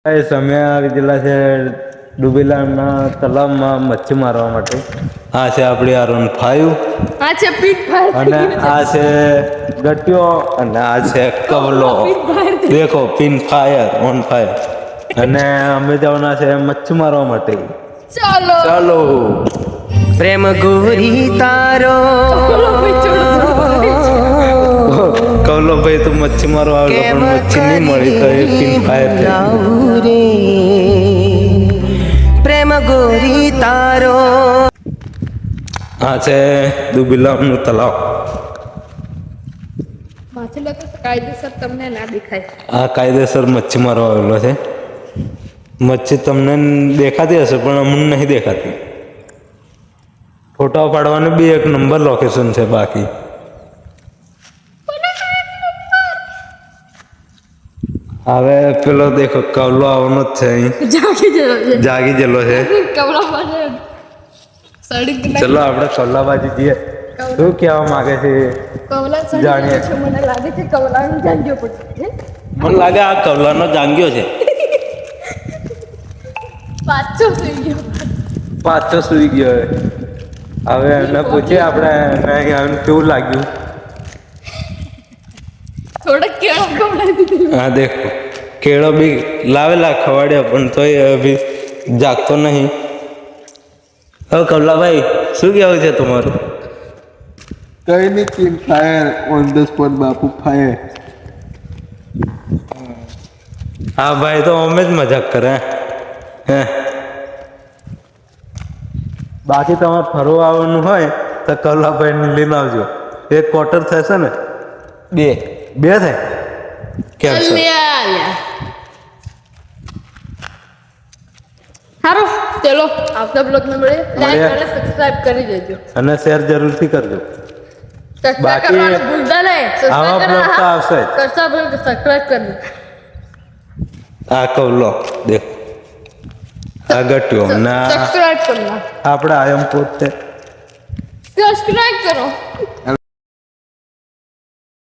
સમય આવી ગયેલા છે ડુબેલાના તલાવમાં મચ્છી મારવા માટે. આ છે આપણી R15, આ છે પીઠ ફાયર અને આ છે ગટ્યો, અને આ છે કવલો. દેખો પિન ફાયર ઓન ફાયર. અને અમે જવાના છે મચ્છી મારવા માટે. ચાલો ચાલો. પ્રેમ ગોરી તારો કવલો ભાઈ તો મચ્છી મારવા આવ્યો પણ મચ્છી નહીં મળી તો એ પિન ફાયર રે પ્રેમ ગોરી તારો. આ છે ડુબેલાનું તલાવ. માછલી કાયદેસર તમને ના દેખાય. આ કાયદેસર મચ્છી મારવા આવેલો છે. મચ્છી તમને દેખાતી હશે પણ અમને નહીં દેખાતી. ફોટા પાડવાનું બી એક નંબર લોકેશન છે. બાકી હવે પેલો દેખો કવલો આવવાનો જ છે અહીં. જાગી ગયેલો છે. ચલો આપણે કવલા બાજુ જઈએ. શું કહેવા માંગે છે જાણીએ. મને લાગે છે કવલાનું જાંજો પડશે. મને લાગે આ કવલાનો જાંગ્યો છે. પાછો થઈ ગયો. પાછો સુઈ ગયો. હવે એને પૂછીએ આપણે એને કેવું લાગ્યું. થોડા કેળા ખવડાવી દીધું. હા દેખો કેળો બી લાવેલા ખવાડ્યા પણ તોય અભી જાગતો નહીં. હવે કવલાભાઈ શું કહેવું છે તમારું? કઈ નહીં, pin fire on the spot Bapu fire. હા ભાઈ તો અમે જ મજાક કરે. હે બાકી તમારે ફરવા આવવાનું હોય તો કવલાભાઈને લઈને આવજો. એક ક્વાર્ટર થશે ને? બે થાય કેન્સલ. સારું ચલો આવતા બ્લોગ ને મળે. લાઈક અને સબસ્ક્રાઇબ કરી દેજો અને શેર જરૂરથી કરજો. સબસ્ક્રાઇબ બાકી કરવાનું ભૂલતા નહીં. આવા બ્લોગ તો આવશે જ. કરતા સબસ્ક્રાઇબ કરજો. આ કવલો દેખ, આ ગટ્યો ના સબસ્ક્રાઇબ કરना. આપણે આયમ પોતે સબસ્ક્રાઇબ કરો.